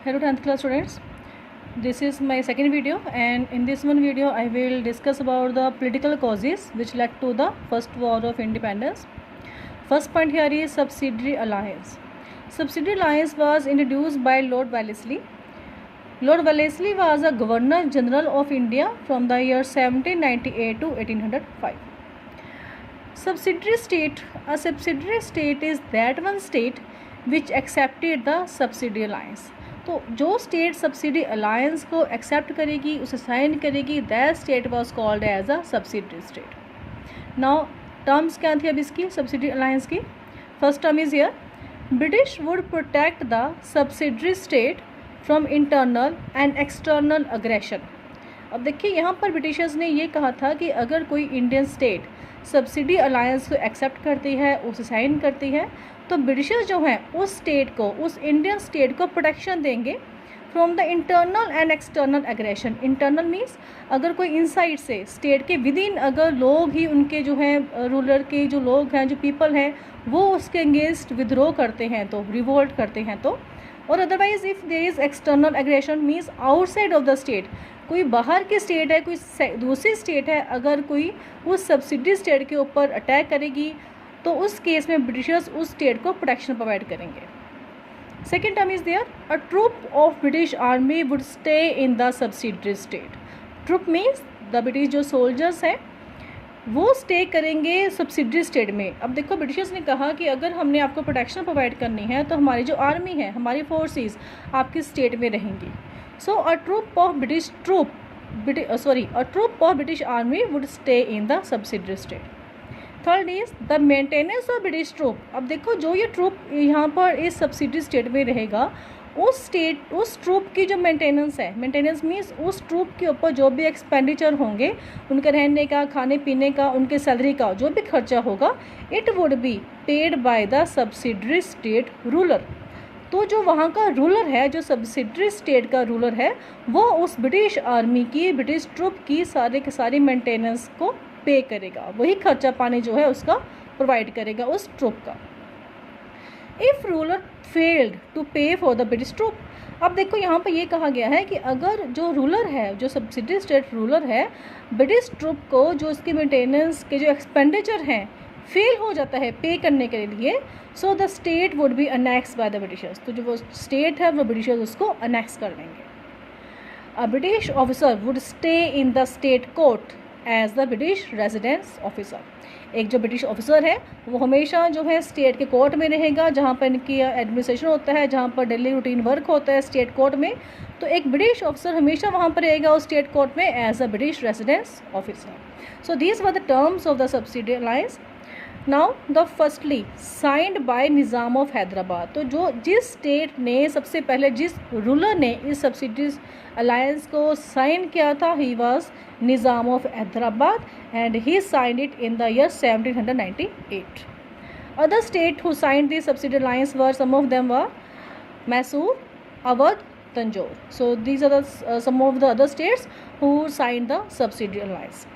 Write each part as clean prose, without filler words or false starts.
Hello 10th class students, this is my second video, and in this one video I will discuss about the political causes which led to the first war of independence. First point here is subsidiary alliance. Subsidiary alliance was introduced by Lord Wellesley. Lord Wellesley was a Governor General of India from the year 1798 to 1805. Subsidiary state. A subsidiary state is that one state which accepted the subsidiary alliance. तो जो state subsidy alliance को accept करेगी, उसे sign करेगी, that state was called as a subsidiary state. Now terms क्या थी अब इसकी सब्सिडी अलायंस की. First term is here, British would protect the subsidiary state from internal and external aggression. अब देखिए यहाँ पर ब्रिटिशर्स ने ये कहा था कि अगर कोई इंडियन स्टेट सब्सिडी अलायंस को एक्सेप्ट करती है, उसे साइन करती है, तो ब्रिटिशर्स जो हैं उस स्टेट को, उस इंडियन स्टेट को प्रोटेक्शन देंगे from the internal and external aggression. Internal means अगर कोई इनसाइड से स्टेट के विद इन अगर लोग ही उनके जो हैं रूलर के जो लोग हैं, जो पीपल हैं, वो उसके अगेंस्ट विद्रोह करते हैं, तो रिवोल्ट करते हैं, तो और otherwise if there is external aggression means outside of the state, कोई बाहर की स्टेट है, कोई दूसरी स्टेट है, अगर कोई उस सब्सिडी स्टेट के ऊपर अटैक करेगी तो उस केस में ब्रिटिशर्स उस स्टेट को प्रोटेक्शन प्रोवाइड करेंगे. Second term is there, a troop of British army would stay in the subsidiary state. Troop means the British जो सोल्जर्स हैं वो स्टे करेंगे सब्सिडरी स्टेट में. अब देखो ब्रिटिशर्स ने कहा कि अगर हमने आपको प्रोटेक्शन प्रोवाइड करनी है तो हमारी जो आर्मी है, हमारी फोर्सेस आपकी स्टेट में रहेंगी. So a troop of British army would stay in the subsidiary state. Third is the maintenance of British troop. अब देखो जो ये ट्रूप यहाँ पर इस सब्सिडी स्टेट में रहेगा, उस ट्रूप की जो मेंटेनेंस है, मेंटेनेंस मीन्स उस ट्रूप के ऊपर जो भी एक्सपेंडिचर होंगे, उनके रहने का, खाने पीने का, उनके सैलरी का जो भी खर्चा होगा, it would be paid by the subsidiary state ruler. तो जो वहाँ का रूलर है, जो सब्सिडरी स्टेट का रूलर है, वो उस ब्रिटिश आर्मी की, ब्रिटिश ट्रूप की सारे के सारी मेंटेनेंस को पे करेगा, वही खर्चा पानी जो है उसका प्रोवाइड करेगा उस ट्रूप का. इफ़ रूलर फेल्ड टू पे फॉर द ब्रिटिश ट्रूप. अब देखो यहाँ पर ये कहा गया है कि अगर जो रूलर है, जो सब्सिडी स्टेट रूलर है, ब्रिटिश ट्रूप को जो उसकी मेंटेनेंस के जो एक्सपेंडिचर हैं फेल हो जाता है पे करने के लिए, so the state would be annex by the Britishers. तो जो वो स्टेट है वो ब्रिटिशर्स उसको अनेक्स कर लेंगे. A British officer would stay in the state court as the British residence officer. एक जो ब्रिटिश ऑफिसर है वो हमेशा जो है स्टेट के कोर्ट में रहेगा, जहाँ पर इनकी एडमिनिस्ट्रेशन होता है, जहाँ पर डेली रूटीन वर्क होता है स्टेट कोर्ट में. तो एक ब्रिटिश ऑफिसर हमेशा वहाँ पर रहेगा उस स्टेट कोर्ट में as a British residence officer. So these were the terms of the subsidy alliance. Now the firstly signed by Nizam of Hyderabad. तो जो जिस स्टेट ने सबसे पहले, जिस रूलर ने इस सब्सिडी अलायंस को साइन किया था, he was Nizam of Hyderabad and he signed it in the year 1798. Other state who signed the subsidy alliance were, some of them were Mysore, Awadh, Tanjore. So these are the some of the other states who signed the subsidy alliance.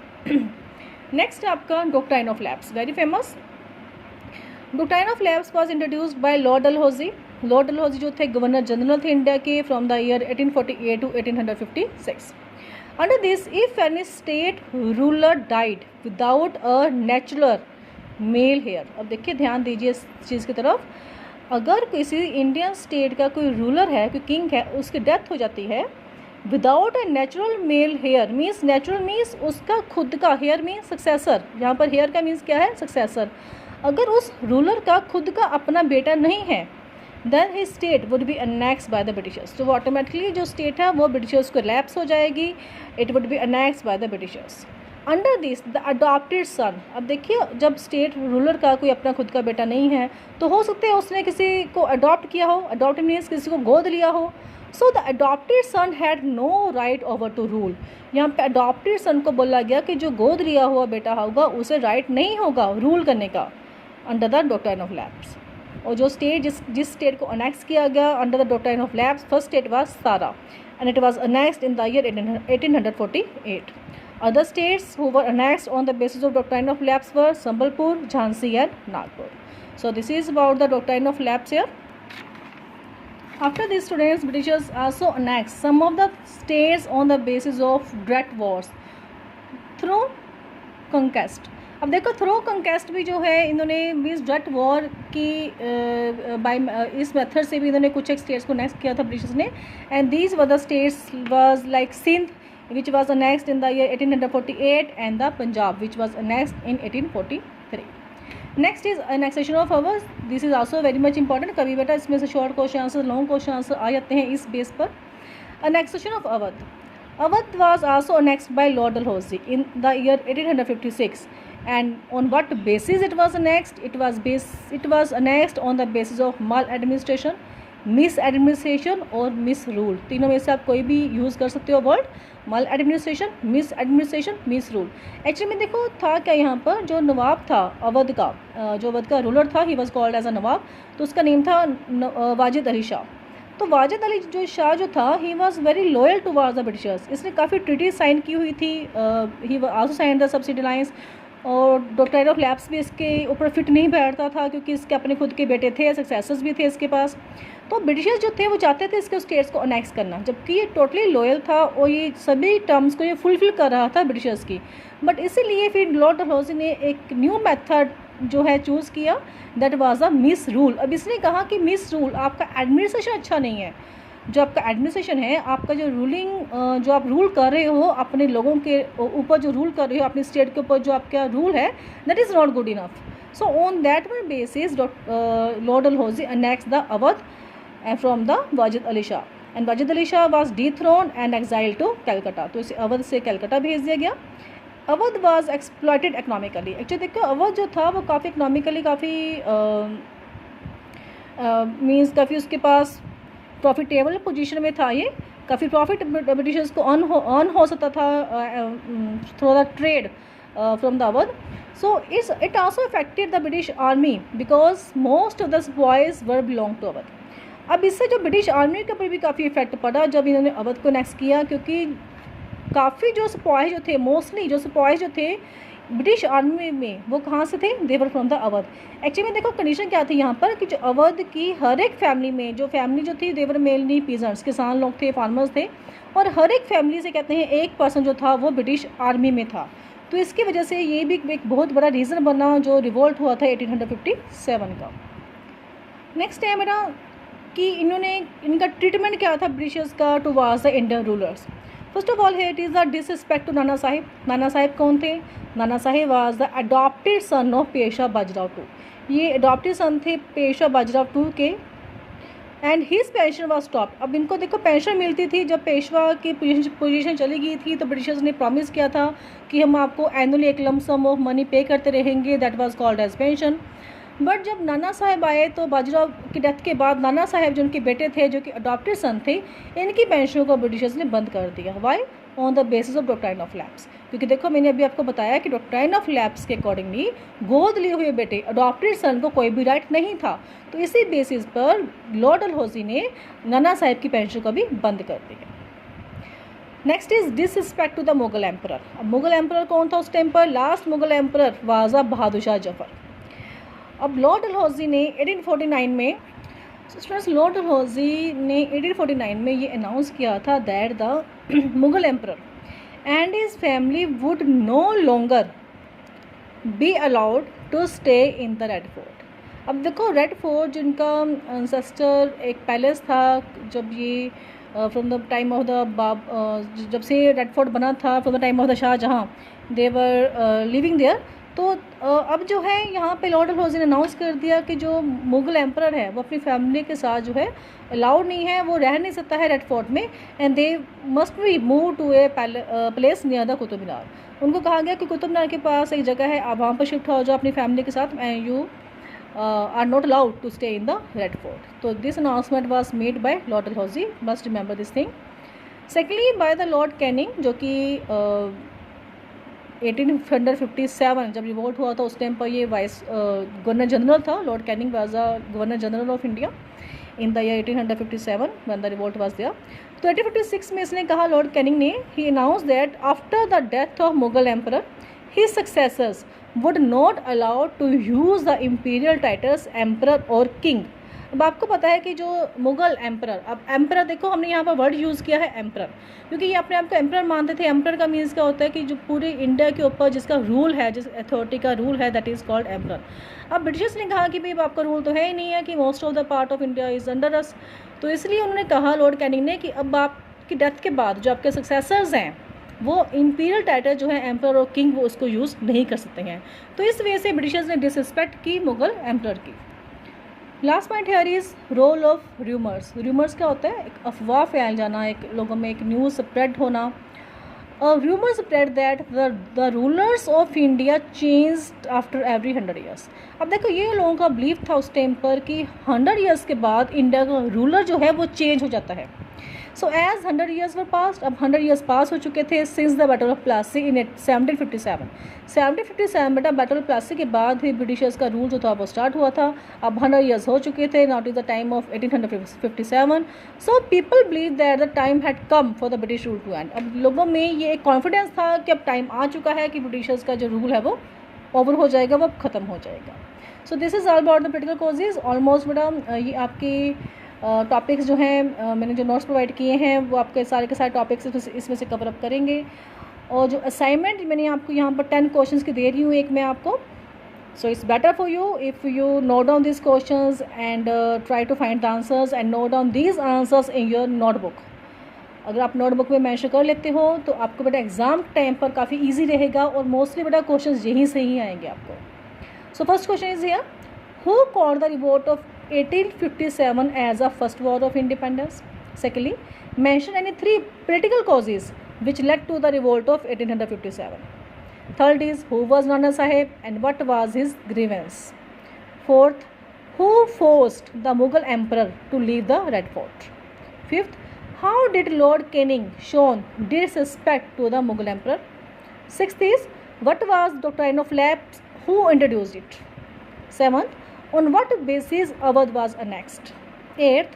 Next आपका doctrine of lapse, very famous. Doctrine of lapse was introduced by Lord Dalhousie. Lord Dalhousie जो थे governor general थे India के from the year 1848 to 1856. Under this, if any state ruler died without a natural male heir. अब देखिए ध्यान दीजिए इस चीज़ की तरफ. अगर किसी इंडियन स्टेट का कोई रूलर है, कोई किंग है, उसकी डेथ हो जाती है without a natural male heir, means natural means उसका खुद का, हेयर मीन्स सक्सेसर, यहाँ पर हेयर का मीन्स क्या है, सक्सेसर. अगर उस रूलर का खुद का अपना बेटा नहीं है, then he state would be annex by the Britishers. तो वो ऑटोमेटिकली जो स्टेट है वो ब्रिटिशर्स को लैप्स हो जाएगी, it would be annex by the Britishers. Under this the adopted son. अब देखिए जब स्टेट रूलर का कोई अपना खुद का बेटा नहीं है, तो हो सकता है उसने किसी को अडॉप्ट किया हो, अडॉप्ट मीन्स किसी को गोद लिया हो. So the adopted son had no right over to rule. यहाँ पे अडॉप्टेड सन को बोला गया कि जो गोद लिया हुआ बेटा होगा उसे राइट नहीं होगा रूल करने का under the doctrine of lapse. और जो स्टेट जिस स्टेट को अनेक्स किया गया under the doctrine of lapse, first state was Satara and it was annexed in the year 1848. Other states who were annexed on the basis of doctrine of lapse were Sambalpur, Jhansi and Nagpur. So this is about the doctrine of lapse here. After these students, Britishers also annexed some of the states on the basis of direct wars through conquest. अब देखो throw कंकेस्ट भी जो है इन्होंने means direct war की bye इस method से भी इन्होंने कुछ एक स्टेट्स को नेक्स्ट किया था ब्रिटिशर्स ने, and these were the states was like Sindh which was next in the year 1848 and the Punjab which was next in 1843. Next is annexation of Awadh. This is also very much important. कभी बेटा इसमें से short question answer long question answer आ जाते हैं इस base पर. Annexation of Awadh. Awadh was also annexed by Lord Dalhousie in the year 1856. And on what basis it was annexed? It was annexed on the basis of maladministration, misadministration और misrule. तीनों में से आप कोई भी यूज़ कर सकते हो word. maladministration, misadministration, misrule. Actually में देखो था क्या यहाँ पर जो नवाब था अवध का, जो अवध का रूलर था, he was called as a nawab, तो उसका नेम था वाजिद अली शाह. तो वाजिद अली जो शाह जो था he was very loyal towards the Britishers. इसने काफ़ी ट्रीटी साइन की हुई थी. He also sign the subsidy lines, और डॉक्ट्राइन ऑफ लैप्स भी इसके ऊपर फिट नहीं बैठता था क्योंकि इसके अपने खुद के बेटे थे, सक्सेसर्स भी थे इसके पास. तो ब्रिटिशर्स जो थे वो चाहते थे इसके स्टेट्स को अनेक्स करना, जबकि ये टोटली लॉयल था और ये सभी टर्म्स को ये फुलफिल कर रहा था ब्रिटिशर्स की. बट इसीलिए फिर लॉर्ड डलहौजी ने एक न्यू मेथड जो है चूज़ किया, that was a miss rule. अब इसने कहा कि मिस रूल, आपका एडमिनिस्ट्रेशन अच्छा नहीं है. जो आपका एडमिनिस्ट्रेशन है, आपका जो रूलिंग जो आप रूल कर रहे हो अपने लोगों के ऊपर, जो रूल कर रहे हो अपनी स्टेट के ऊपर, जो आपका रूल है, that is not good enough. So on that one basis Lord Dalhousie annex the Awadh from the Wajid Ali Shah, and Wajid Ali Shah was dethroned and exiled to Calcutta. तो इसे अवध से कलकत्ता भेज दिया गया. Awadh was exploited economically. Actually देखो अवध जो था वो काफ़ी इकोनॉमिकली काफ़ी मीन्स काफ़ी उसके पास प्रॉफिटेबल पोजीशन में था. ये काफ़ी प्रॉफिट ब्रिटिशर्स को अर्न हो सकता था through the trade from the Awadh. So it also affected the British army because most of the sepoys were belong to Awadh. अब इससे जो ब्रिटिश आर्मी के ऊपर भी काफ़ी इफेक्ट पड़ा जब इन्होंने अवध को नेक्स्ट किया, क्योंकि काफ़ी जो सिपाही जो थे, मोस्टली जो सिपाही जो थे ब्रिटिश आर्मी में, वो कहाँ से थे? देवर फ्रॉम द अवध. एक्चुअली में देखो कंडीशन क्या थी यहाँ पर कि जो अवध की हर एक फैमिली में, जो फैमिली जो थी देवर मेनली पीजेंट्स, किसान लोग थे, फार्मर्स थे, और हर एक फैमिली से कहते हैं एक पर्सन जो था वो ब्रिटिश आर्मी में था. तो इसकी वजह से ये भी एक बहुत बड़ा रीज़न बना जो रिवोल्ट हुआ था 1857 का. नेक्स्ट है मेरा कि इनका ट्रीटमेंट क्या था ब्रिटिशर्स का towards the Indian rulers. First of all it is the disrespect to Nana Sahib. Nana Sahib कौन थे? Nana Sahib was the adopted son of Peshwa Bajirao two. ये अडॉप्टेड सन थे पेशवा बाजीराव टू के, and his pension was stopped. अब इनको देखो पेंशन मिलती थी जब पेशवा की पोजीशन चली गई थी, तो ब्रिटिशर्स ने प्रॉमिस किया था कि हम आपको एनुअली एक लम सम ऑफ मनी पे करते रहेंगे, that was called age pension. But जब नाना साहब आए तो बाजीराव की डेथ के बाद नाना साहब जो उनके बेटे थे, जो कि अडॉप्टेड सन थे, इनकी पेंशन को ब्रिटिशर्स ने बंद कर दिया. Why? On the basis of doctrine of lapse. क्योंकि देखो मैंने अभी आपको बताया कि डॉक्ट्राइन ऑफ लैप्स के अकॉर्डिंगली गोद लिए हुए बेटे अडॉप्टेड सन को कोई भी राइट नहीं था. तो इसी बेसिस पर लॉर्ड डलहौजी ने नाना साहब की पेंशन को भी बंद कर दिया. Next is disrespect to the Mughal emperor. अब मुगल एम्परर कौन था उस टाइम पर? Last Mughal emperor was Bahadur Shah Zafar. अब लॉर्ड डलहौजी ने 1849 में, स्टूडेंट्स लॉर्ड डलहौजी ने 1849 में ये अनाउंस किया था that the Mughal emperor and his family would no longer be allowed to stay in the red Fort. अब देखो रेड फोर्ट जिनका एंसेस्टर एक पैलेस था, जब ये from the time of the जब से रेड फोर्ट बना था, from the time of the Shahjahan, they were living there. तो अब जो है यहाँ पे लॉर्ड डलहौजी ने अनाउंस कर दिया कि जो मुगल एम्परर है वो अपनी फैमिली के साथ जो है अलाउड नहीं है, वो रह नहीं सकता है रेड फोर्ट में, and they must be move to a place near the Qutub Minar. उनको कहा गया कि कुतुब मीनार के पास एक जगह है, आप वहाँ पर शिफ्ट हो जाओ अपनी फैमिली के साथ, and you are not allowed to stay in the red fort. तो this announcement was made by Lord Dalhousie. Must remember this thing. Secondly by the Lord Canning, जो कि 1857 जब रिवोल्ट हुआ था उस टाइम पर ये वाइस गवर्नर जनरल था. Lord Canning was the governor general of India in the year 1857 when the revolt was there. तो 1856 में इसने कहा, लॉर्ड कैनिंग ने, he announce that after the death of Mughal emperor his successors would not allowed to use the imperial titles emperor और king अब आपको पता है कि जो मुग़ल एम्परर, अब एम्परर देखो हमने यहाँ पर वर्ड यूज़ किया है एम्परर, क्योंकि ये अपने आप को एम्परर मानते थे। एम्परर का मीन्स क्या होता है कि जो पूरे इंडिया के ऊपर जिसका रूल है, जिस अथॉरिटी का रूल है, दैट इज़ कॉल्ड एम्परर। अब ब्रिटिशर्स ने कहा कि भाई आपका रूल तो है ही नहीं है, कि most of the part of India is under us. तो इसलिए उन्होंने कहा लॉर्ड कैनिंग ने कि अब आपकी डेथ के बाद जो आपके सक्सेसर्स हैं वो इंपीरियल टाइटल जो है एम्परर और किंग वो उसको यूज़ नहीं कर सकते हैं। तो इस वजह से ब्रिटिशर्स ने डिसरिस्पेक्ट की मुग़ल एम्परर की। Last point here is role of rumours. Rumours क्या होता है? एक अफवाह फैल जाना, एक लोगों में एक न्यूज़ स्प्रेड होना। Rumour spread that the rulers of India changed after every 100 years. अब देखो ये लोगों का बिलीव था उस टाइम पर कि 100 ईयर्स के बाद इंडिया का रूलर जो है वो चेंज हो जाता है। So as 100 years were past, अब 100 ईयर्स पास हो चुके थे since the battle of Plassey in 1757। 1757 बेटा बैटल ऑफ प्लासी के बाद ही ब्रिटिशर्स का रूल जो था वो स्टार्ट हुआ था। अब 100 ईयर्स हो चुके थे, not is the time of 1857। So people believe that the time had come for the British rule to end. अब लोगों में ये एक कॉन्फिडेंस था कि अब टाइम आ चुका है कि ब्रिटिशर्स का जो रूल है वो ओवर हो जाएगा, वो ख़त्म हो जाएगा। So this is all about the political causes. Almost बेटा ये आपकी टॉपिक्स जो हैं मैंने जो नोट्स प्रोवाइड किए हैं वो आपके सारे के सारे टॉपिक्स इसमें से कवर अप करेंगे। और जो असाइनमेंट मैंने आपको यहाँ पर 10 क्वेश्चंस की दे रही हूँ एक मैं आपको। So it's better for you if you note down this questions and try to find the answers and note down these answers in your notebook. अगर आप नोटबुक में मेंशन कर लेते हो तो आपको बेटा एग्ज़ाम टाइम पर काफ़ी ईजी रहेगा और मोस्टली बेटा क्वेश्चन यहीं से ही आएंगे आपको। So first question is here, who called the revolt of 1857 as a first war of independence? Secondly, mention any 3 political causes which led to the revolt of 1857. Third is, who was Nana Sahib and what was his grievance? Fourth, who forced the Mughal emperor to leave the Red Fort? Fifth, how did Lord Canning show disrespect to the Mughal emperor? Sixth is, what was the doctrine of lapse? Who introduced it? Seventh, on what basis Awadh was annexed? Eighth,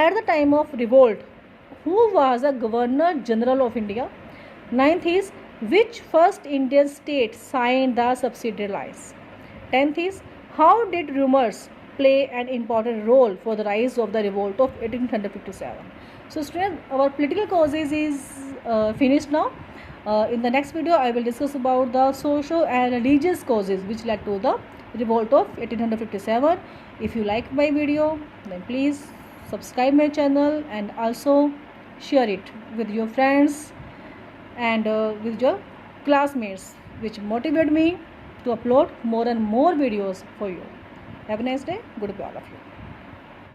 at the time of revolt, who was the Governor General of India? Ninth is, which first Indian state signed the subsidiary lines? 10th is, how did rumors play an important role for the rise of the revolt of 1857? So students, our political causes is finished now. In the next video, I will discuss about the social and religious causes which led to the revolt of 1857. If you like my video, then please subscribe my channel and also share it with your friends and with your classmates, which motivate me to upload more and more videos for you. Have a nice day. Goodbye all of you.